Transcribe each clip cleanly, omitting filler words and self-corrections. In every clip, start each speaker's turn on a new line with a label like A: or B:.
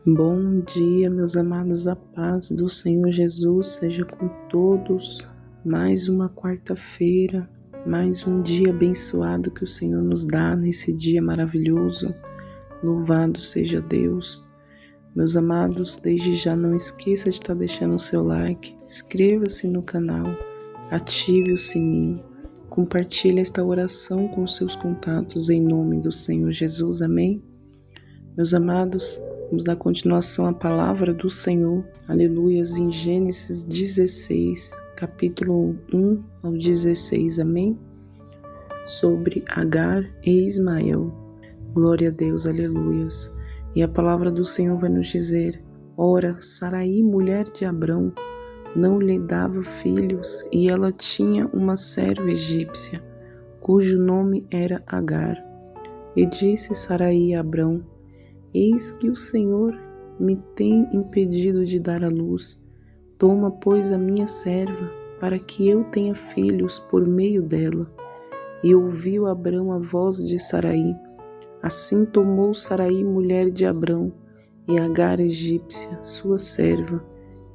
A: Bom dia, meus amados, a paz do Senhor Jesus seja com todos. Mais uma quarta-feira, mais um dia abençoado que o Senhor nos dá nesse dia maravilhoso. Louvado seja Deus. Meus amados, desde já não esqueça de estar deixando o seu like, inscreva-se no canal, ative o sininho, compartilhe esta oração com seus contatos em nome do Senhor Jesus. Amém? Meus amados, vamos dar continuação à palavra do Senhor, aleluias, em Gênesis 16, capítulo 1 ao 16, amém? Sobre Agar e Ismael. Glória a Deus, aleluias. E a palavra do Senhor vai nos dizer: ora, Saraí, mulher de Abrão, não lhe dava filhos, e ela tinha uma serva egípcia, cujo nome era Agar. E disse Saraí a Abrão: eis que o Senhor me tem impedido de dar à luz. Toma, pois, a minha serva, para que eu tenha filhos por meio dela. E ouviu Abrão a voz de Saraí. Assim tomou Saraí, mulher de Abrão, e Agar egípcia, sua serva,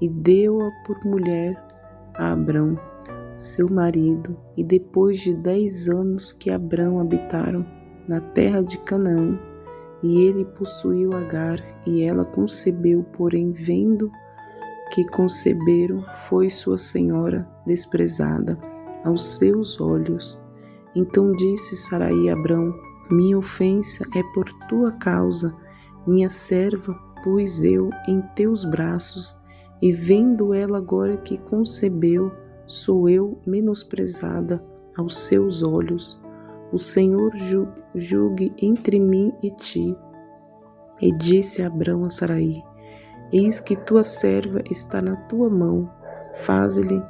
A: e deu-a por mulher a Abrão, seu marido. E depois de 10 anos que Abrão habitaram na terra de Canaã, e ele possuiu Agar, e ela concebeu, porém, vendo que conceberam, foi sua senhora desprezada aos seus olhos. Então disse Saraí a Abrão: minha ofensa é por tua causa, minha serva pus eu em teus braços, e vendo ela agora que concebeu, sou eu menosprezada aos seus olhos. O Senhor julgue entre mim e ti. E disse Abrão a Saraí: eis que tua serva está na tua mão, faze-lhe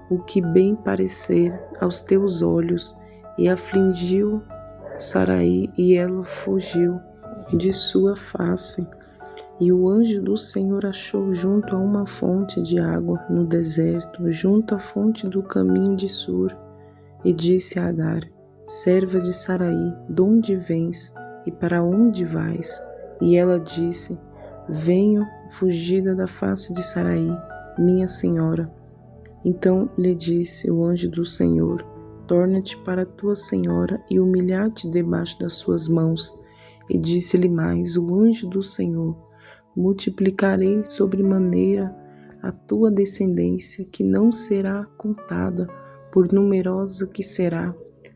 A: o que bem parecer aos teus olhos. E afligiu Saraí, e ela fugiu de sua face. E o anjo do Senhor achou junto a uma fonte de água no deserto, junto à fonte do caminho de Sur, e disse a Agar, serva de Saraí: de onde vens e para onde vais? E ela disse: venho fugida da face de Saraí, minha senhora. Então lhe disse o anjo do Senhor: torna-te para tua senhora e humilhar-te debaixo das suas mãos. E disse-lhe mais o anjo do Senhor: multiplicarei sobremaneira a tua descendência, que não será contada, por numerosa que será.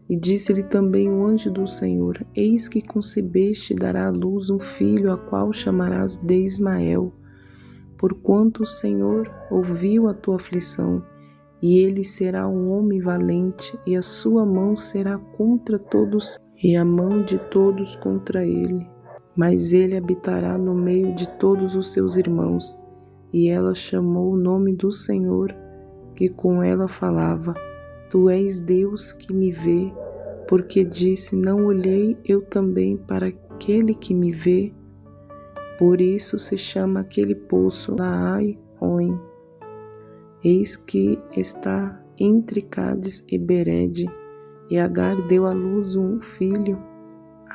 A: E disse-lhe também o anjo do Senhor: eis que concebeste e dará à luz um filho, a qual chamarás de Ismael, porquanto o Senhor ouviu a tua aflição. E ele será um homem valente, e a sua mão será contra todos, e a mão de todos contra ele. Mas ele habitará no meio de todos os seus irmãos. E ela chamou o nome do Senhor, que com ela falava: tu és Deus que me vê, porque disse: não olhei eu também para aquele que me vê. Por isso se chama aquele poço Laai-Roim. Eis que está entre Cádiz e Berede. E Agar deu à luz um filho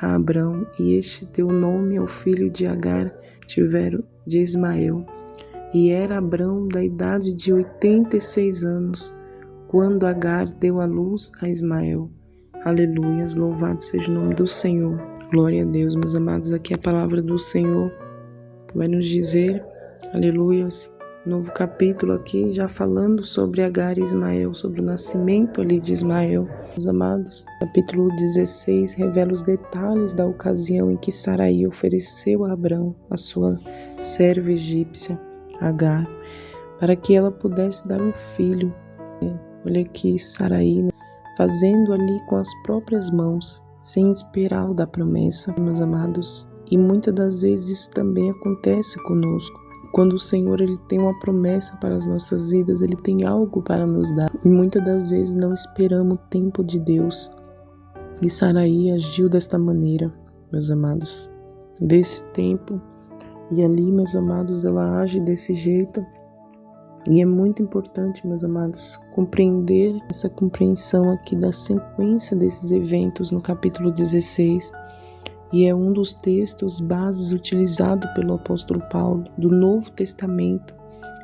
A: a Abrão, e este deu nome ao filho de Agar, tiveram de Ismael. E era Abrão da idade de 86 anos, quando Agar deu à luz a Ismael. Aleluias, louvado seja o nome do Senhor. Glória a Deus, meus amados, aqui é a palavra do Senhor vai nos dizer, aleluias, novo capítulo aqui, já falando sobre Agar e Ismael, sobre o nascimento ali de Ismael. Meus amados, capítulo 16 revela os detalhes da ocasião em que Saraí ofereceu a Abrão a sua serva egípcia, Agar, para que ela pudesse dar um filho. Olha aqui Saraí, fazendo ali com as próprias mãos, sem esperar o da promessa, meus amados. E muitas das vezes isso também acontece conosco. Quando o Senhor ele tem uma promessa para as nossas vidas, Ele tem algo para nos dar. E muitas das vezes não esperamos o tempo de Deus. E Saraí agiu desta maneira, meus amados. Desse tempo, e ali, meus amados, ela age desse jeito. E é muito importante, meus amados, compreender essa compreensão aqui da sequência desses eventos no capítulo 16. e é um dos textos bases utilizado pelo apóstolo Paulo do Novo Testamento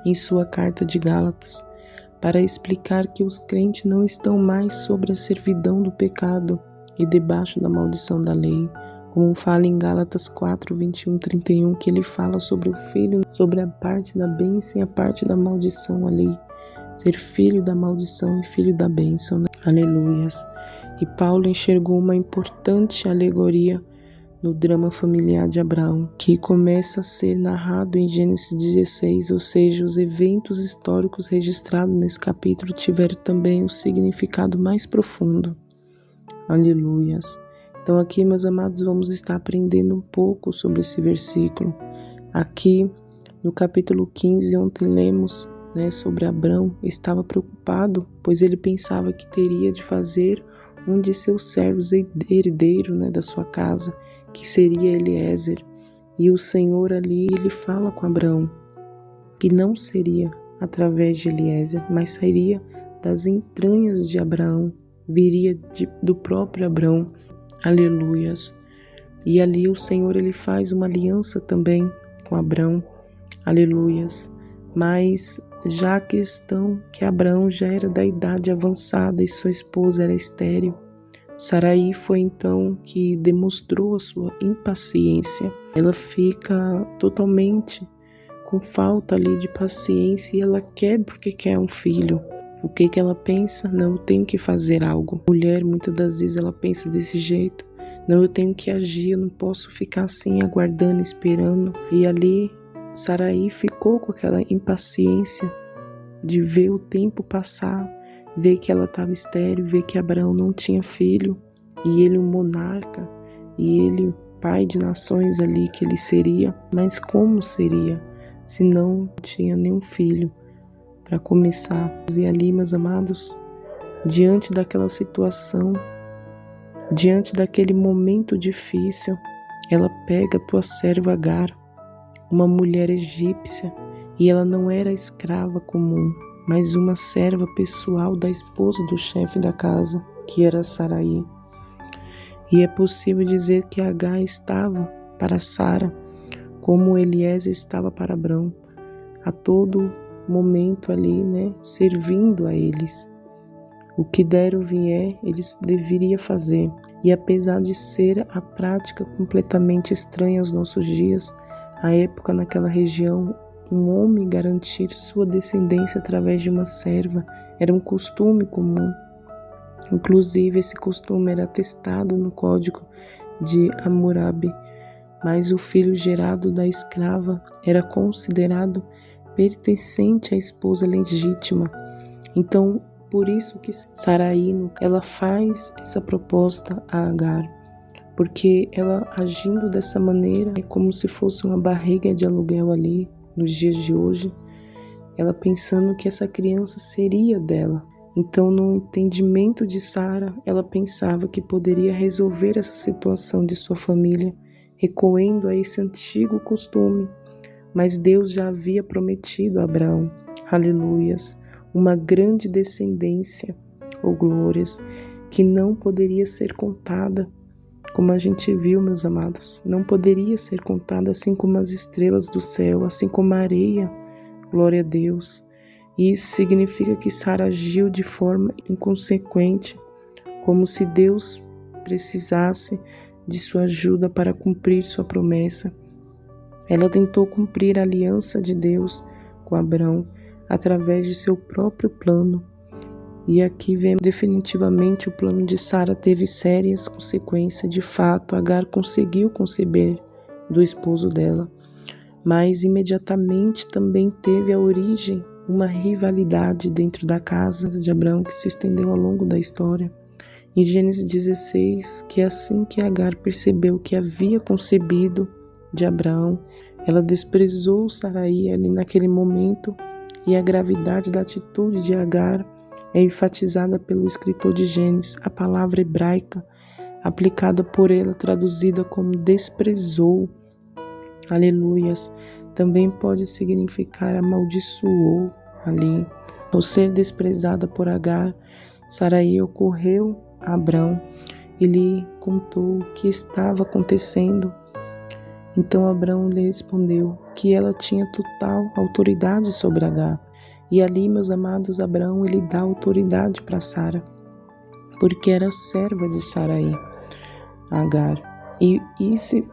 A: em sua carta de Gálatas, para explicar que os crentes não estão mais sob a servidão do pecado e debaixo da maldição da lei, como fala em Gálatas 4, 21, 31, que ele fala sobre o filho, sobre a parte da bênção e a parte da maldição ali, ser filho da maldição e filho da bênção, né? Aleluias. E Paulo enxergou uma importante alegoria no drama familiar de Abraão, que começa a ser narrado em Gênesis 16, ou seja, os eventos históricos registrados nesse capítulo tiveram também um significado mais profundo. Aleluias. Então aqui, meus amados, vamos estar aprendendo um pouco sobre esse versículo. Aqui no capítulo 15, ontem lemos, sobre Abrão, estava preocupado, pois ele pensava que teria de fazer um de seus servos herdeiro, da sua casa, que seria Eliezer. E o Senhor ali, ele fala com Abrão que não seria através de Eliezer, mas sairia das entranhas de Abraão, viria do próprio Abrão. Aleluias. E ali o Senhor, ele faz uma aliança também com Abrão. Aleluias. Mas já a questão que Abraão já era da idade avançada e sua esposa era estéril, Sarai foi então que demonstrou a sua impaciência. Ela fica totalmente com falta ali de paciência e ela quer porque quer um filho. O que ela pensa? Não, eu tenho que fazer algo. Mulher, muitas das vezes ela pensa desse jeito. Não, eu tenho que agir, eu não posso ficar assim aguardando, esperando. E ali Sarai ficou com aquela impaciência de ver o tempo passar, ver que ela estava estéril, ver que Abraão não tinha filho, e ele um monarca, e ele pai de nações ali que ele seria. Mas como seria se não tinha nenhum filho para começar? E ali, meus amados, diante daquela situação, diante daquele momento difícil, ela pega a tua serva Agar, uma mulher egípcia, e ela não era escrava comum, mas uma serva pessoal da esposa do chefe da casa, que era Sarai. E é possível dizer que Agar estava para Sara, como Eliezer estava para Abrão, a todo momento ali, servindo a eles. O que der ou vier, eles deveriam fazer. E apesar de ser a prática completamente estranha aos nossos dias, à época naquela região, um homem garantir sua descendência através de uma serva era um costume comum. Inclusive, esse costume era atestado no Código de Hammurabi, mas o filho gerado da escrava era considerado pertencente à esposa legítima. Então, por isso que Sarai, ela faz essa proposta a Agar, porque ela agindo dessa maneira é como se fosse uma barriga de aluguel ali, nos dias de hoje, ela pensando que essa criança seria dela. Então, no entendimento de Sara, ela pensava que poderia resolver essa situação de sua família, recorrendo a esse antigo costume. Mas Deus já havia prometido a Abraão, aleluias, uma grande descendência, ou glórias, que não poderia ser contada. Como a gente viu, meus amados, não poderia ser contada, assim como as estrelas do céu, assim como a areia, glória a Deus. E isso significa que Sara agiu de forma inconsequente, como se Deus precisasse de sua ajuda para cumprir sua promessa. Ela tentou cumprir a aliança de Deus com Abrão através de seu próprio plano. E aqui vemos definitivamente o plano de Sara teve sérias consequências. De fato, Agar conseguiu conceber do esposo dela, mas imediatamente também teve a origem uma rivalidade dentro da casa de Abrão que se estendeu ao longo da história. Em Gênesis 16, que é assim que Agar percebeu que havia concebido de Abraão, ela desprezou Sarai ali naquele momento, e a gravidade da atitude de Agar é enfatizada pelo escritor de Gênesis. A palavra hebraica aplicada por ela, traduzida como desprezou, aleluias, também pode significar amaldiçoou ali. Ao ser desprezada por Agar, Sarai ocorreu a Abrão, e lhe contou o que estava acontecendo. Então Abrão lhe respondeu que ela tinha total autoridade sobre Agar. E ali, meus amados, Abrão ele dá autoridade para Sara, porque era serva de Saraí, Agar. E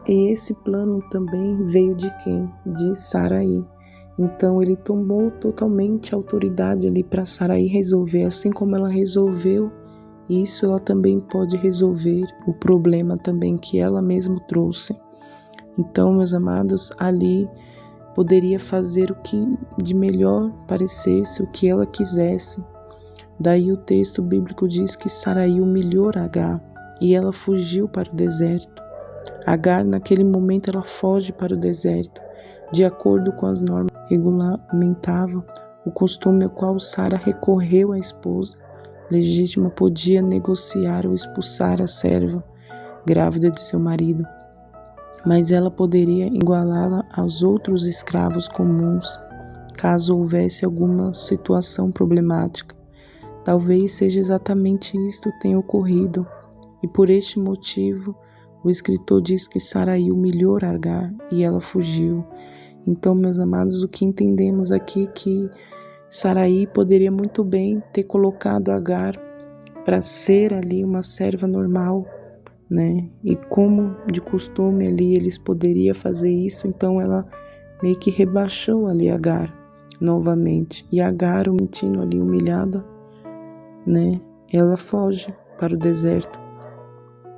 A: esse plano também veio de quem? De Saraí. Então ele tomou totalmente a autoridade ali para Saraí resolver, assim como ela resolveu isso, ela também pode resolver o problema também que ela mesma trouxe. Então, meus amados, ali poderia fazer o que de melhor parecesse, o que ela quisesse. Daí o texto bíblico diz que Saraí humilhou Agar e ela fugiu para o deserto. Agar, naquele momento, ela foge para o deserto, de acordo com as normas que regulamentavam o costume ao qual Sara recorreu à esposa legítima, podia negociar ou expulsar a serva grávida de seu marido, mas ela poderia igualá-la aos outros escravos comuns, caso houvesse alguma situação problemática. Talvez seja exatamente isto que tenha ocorrido, e por este motivo o escritor diz que Saraí humilhou Agar e ela fugiu. Então, meus amados, o que entendemos aqui é que Saraí poderia muito bem ter colocado Agar para ser ali uma serva normal, né? E como de costume ali eles poderiam fazer isso, então ela meio que rebaixou ali Agar novamente. E Agar, mentindo ali humilhada, né? Ela foge para o deserto.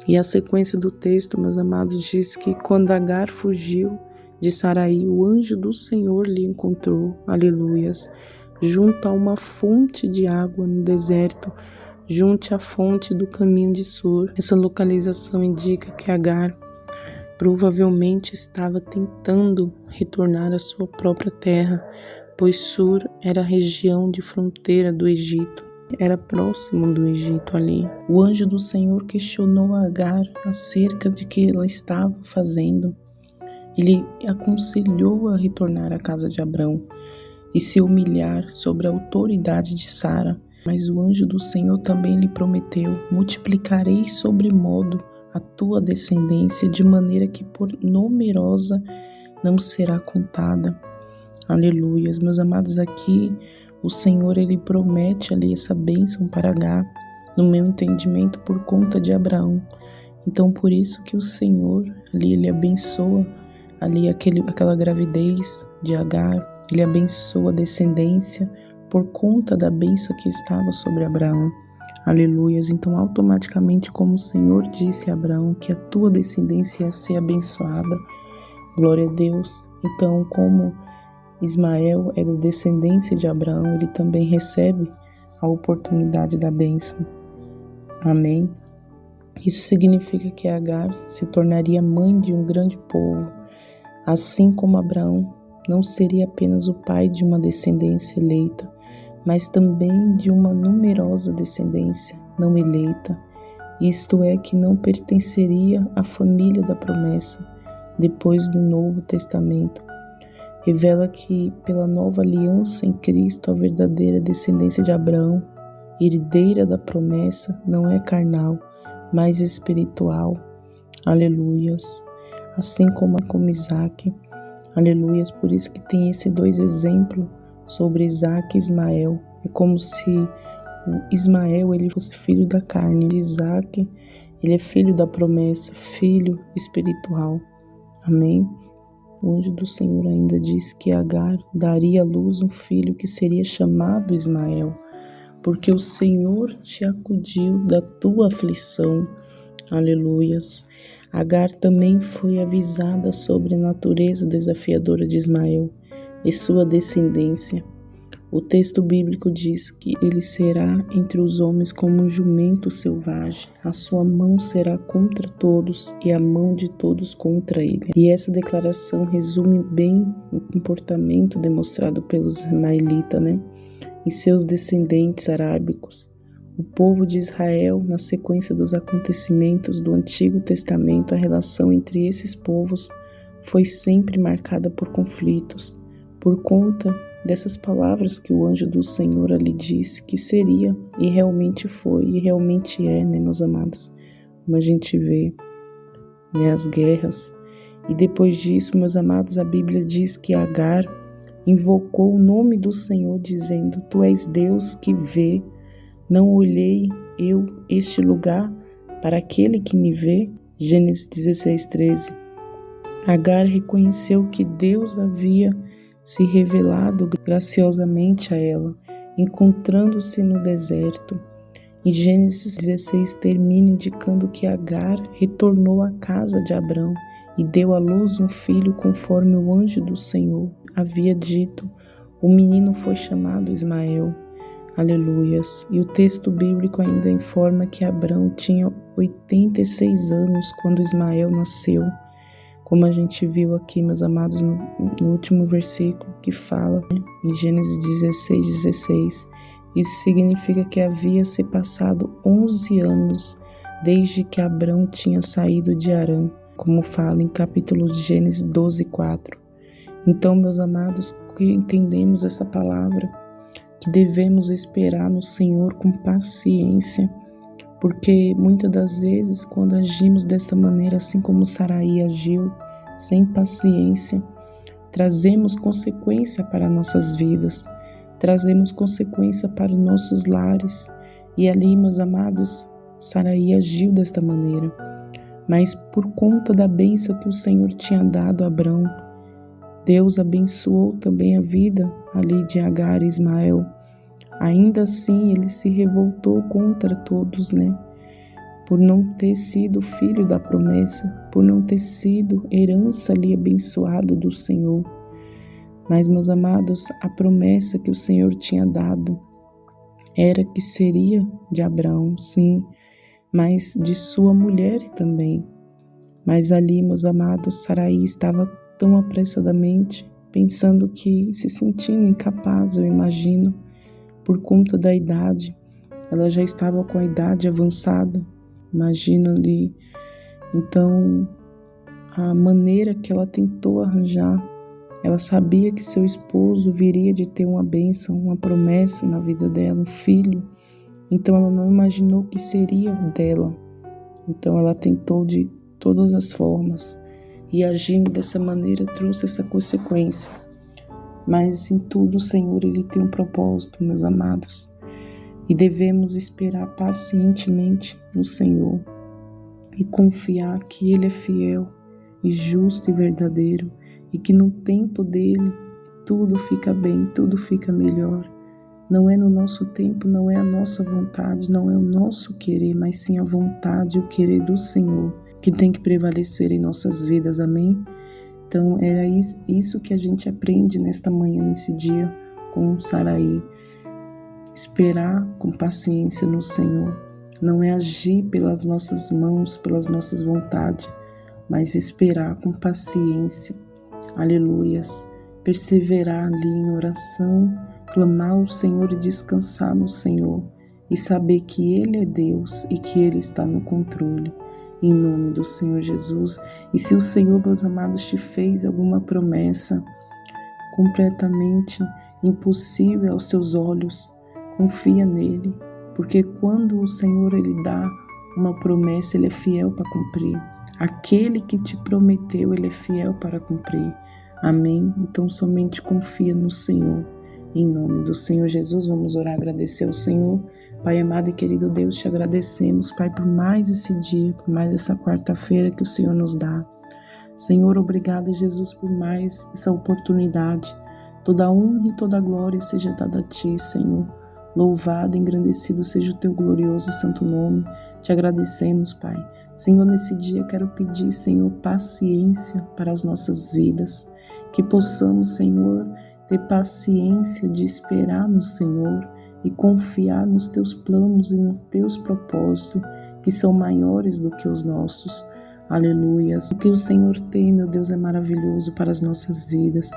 A: E a sequência do texto, meus amados, diz que quando Agar fugiu de Saraí, o anjo do Senhor lhe encontrou, aleluias, junto a uma fonte de água no deserto, junto à fonte do caminho de Sur. Essa localização indica que Agar provavelmente estava tentando retornar à sua própria terra, pois Sur era a região de fronteira do Egito, era próximo do Egito ali. O anjo do Senhor questionou Agar acerca de que ela estava fazendo. Ele aconselhou a retornar à casa de Abrão e se humilhar sobre a autoridade de Sara. Mas o anjo do Senhor também lhe prometeu: multiplicarei sobremodo a tua descendência, de maneira que por numerosa não será contada. Aleluias. Meus amados, aqui o Senhor ele promete ali essa bênção para Agar, no meu entendimento, por conta de Abraão. Então, por isso que o Senhor ali ele abençoa ali aquela gravidez de Agar. Ele abençoa a descendência por conta da bênção que estava sobre Abraão. Aleluias. Então, automaticamente, como o Senhor disse a Abraão, que a tua descendência ia ser abençoada. Glória a Deus. Então, como Ismael é da descendência de Abraão, ele também recebe a oportunidade da bênção. Amém. Isso significa que Agar se tornaria mãe de um grande povo, assim como Abraão não seria apenas o pai de uma descendência eleita, mas também de uma numerosa descendência não eleita, isto é, que não pertenceria à família da promessa. Depois do Novo Testamento, revela que pela nova aliança em Cristo, a verdadeira descendência de Abraão, herdeira da promessa, não é carnal, mas espiritual. Aleluias. Assim como Isaac. Aleluias. Por isso que tem esses dois exemplos sobre Isaac e Ismael. É como se o Ismael ele fosse filho da carne. Isaac ele é filho da promessa, filho espiritual. Amém. O anjo do Senhor ainda diz que Agar daria à luz um filho que seria chamado Ismael, porque o Senhor te acudiu da tua aflição. Aleluias. Agar também foi avisada sobre a natureza desafiadora de Ismael e sua descendência. O texto bíblico diz que ele será entre os homens como um jumento selvagem. A sua mão será contra todos e a mão de todos contra ele. E essa declaração resume bem o comportamento demonstrado pelos ismaelitas, e seus descendentes arábicos. O povo de Israel, na sequência dos acontecimentos do Antigo Testamento, a relação entre esses povos foi sempre marcada por conflitos, por conta dessas palavras que o anjo do Senhor ali disse que seria, e realmente foi, e realmente é, meus amados, como a gente vê, né, as guerras. E depois disso, meus amados, a Bíblia diz que Agar invocou o nome do Senhor, dizendo: Tu és Deus que vê, não olhei eu este lugar para aquele que me vê? Gênesis 16:13. Agar reconheceu que Deus havia se revelado graciosamente a ela, encontrando-se no deserto. Em Gênesis 16 termina indicando que Agar retornou à casa de Abrão e deu à luz um filho conforme o anjo do Senhor havia dito. O menino foi chamado Ismael. Aleluias. E o texto bíblico ainda informa que Abrão tinha 86 anos quando Ismael nasceu. Como a gente viu aqui, meus amados, no último versículo que fala, né, em Gênesis 16:16. Isso significa que havia se passado 11 anos desde que Abrão tinha saído de Harã, como fala em capítulo de Gênesis 12:4. Então, meus amados, que entendemos essa palavra, que devemos esperar no Senhor com paciência, porque muitas das vezes, quando agimos desta maneira, assim como Sarai agiu, sem paciência, trazemos consequência para nossas vidas, trazemos consequência para os nossos lares. E ali, meus amados, Sarai agiu desta maneira, mas por conta da bênção que o Senhor tinha dado a Abrão, Deus abençoou também a vida ali de Agar e Ismael. Ainda assim, ele se revoltou contra todos, né? Por não ter sido filho da promessa, por não ter sido herança ali abençoado do Senhor. Mas, meus amados, a promessa que o Senhor tinha dado era que seria de Abraão, sim, mas de sua mulher também. Mas ali, meus amados, Sarai estava tão apressadamente, pensando que, se sentindo incapaz, eu imagino, por conta da idade. Ela já estava com a idade avançada, imagino ali. Então, a maneira que ela tentou arranjar, ela sabia que seu esposo viria de ter uma bênção, uma promessa na vida dela, um filho. Então, ela não imaginou que seria dela. Então, ela tentou de todas as formas. E agindo dessa maneira, trouxe essa consequência. Mas em tudo o Senhor, Ele tem um propósito, meus amados. E devemos esperar pacientemente no Senhor e confiar que Ele é fiel e justo e verdadeiro, e que no tempo dele tudo fica bem, tudo fica melhor. Não é no nosso tempo, não é a nossa vontade, não é o nosso querer, mas sim a vontade e o querer do Senhor que tem que prevalecer em nossas vidas, amém? Então era isso que a gente aprende nesta manhã, nesse dia, com Sarai. Esperar com paciência no Senhor. Não é agir pelas nossas mãos, pelas nossas vontades, mas esperar com paciência. Aleluias. Perseverar ali em oração, clamar ao Senhor e descansar no Senhor. E saber que Ele é Deus e que Ele está no controle. Em nome do Senhor Jesus. E se o Senhor, meus amados, te fez alguma promessa completamente impossível aos seus olhos, confia nele, porque quando o Senhor Ele dá uma promessa, Ele é fiel para cumprir. Aquele que te prometeu, Ele é fiel para cumprir. Amém? Então somente confia no Senhor. Em nome do Senhor Jesus, vamos orar, agradecer ao Senhor. Pai amado e querido Deus, te agradecemos, Pai, por mais esse dia, por mais essa quarta-feira que o Senhor nos dá. Senhor, obrigada, Jesus, por mais essa oportunidade. Toda a honra e toda a glória seja dada a Ti, Senhor. Louvado, engrandecido seja o Teu glorioso e santo nome. Te agradecemos, Pai. Senhor, nesse dia quero pedir, Senhor, paciência para as nossas vidas. Que possamos, Senhor, ter paciência de esperar no Senhor e confiar nos Teus planos e nos Teus propósitos, que são maiores do que os nossos. Aleluias. O que o Senhor tem, meu Deus, é maravilhoso para as nossas vidas.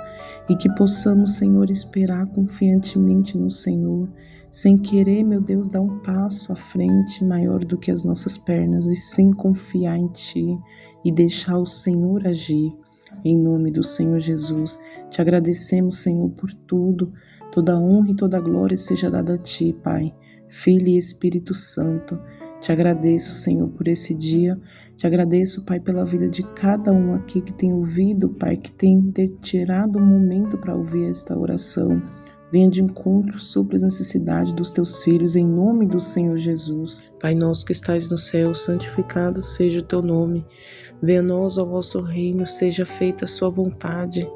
A: E que possamos, Senhor, esperar confiantemente no Senhor, sem querer, meu Deus, dar um passo à frente maior do que as nossas pernas, e sem confiar em Ti e deixar o Senhor agir. Em nome do Senhor Jesus, te agradecemos, Senhor, por tudo. Toda honra e toda glória seja dada a Ti, Pai, Filho e Espírito Santo. Te agradeço, Senhor, por esse dia. Te agradeço, Pai, pela vida de cada um aqui que tem ouvido, Pai, que tem tirado um momento para ouvir esta oração. Venha de encontro, supra as necessidades dos teus filhos, em nome do Senhor Jesus. Pai nosso que estais no céu, santificado seja o teu nome. Venha a nós ao vosso reino, seja feita a sua vontade,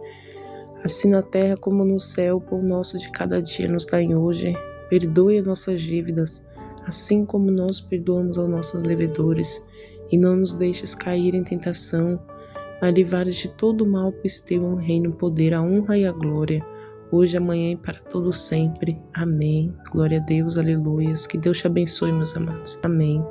A: assim na terra como no céu. O pão nosso de cada dia nos dai hoje. Perdoe as nossas dívidas, assim como nós perdoamos aos nossos devedores. E não nos deixes cair em tentação, mas livrai-nos de todo mal, pois teu é o reino, o poder, a honra e a glória, hoje, amanhã e para todo sempre. Amém. Glória a Deus, aleluias. Que Deus te abençoe, meus amados. Amém.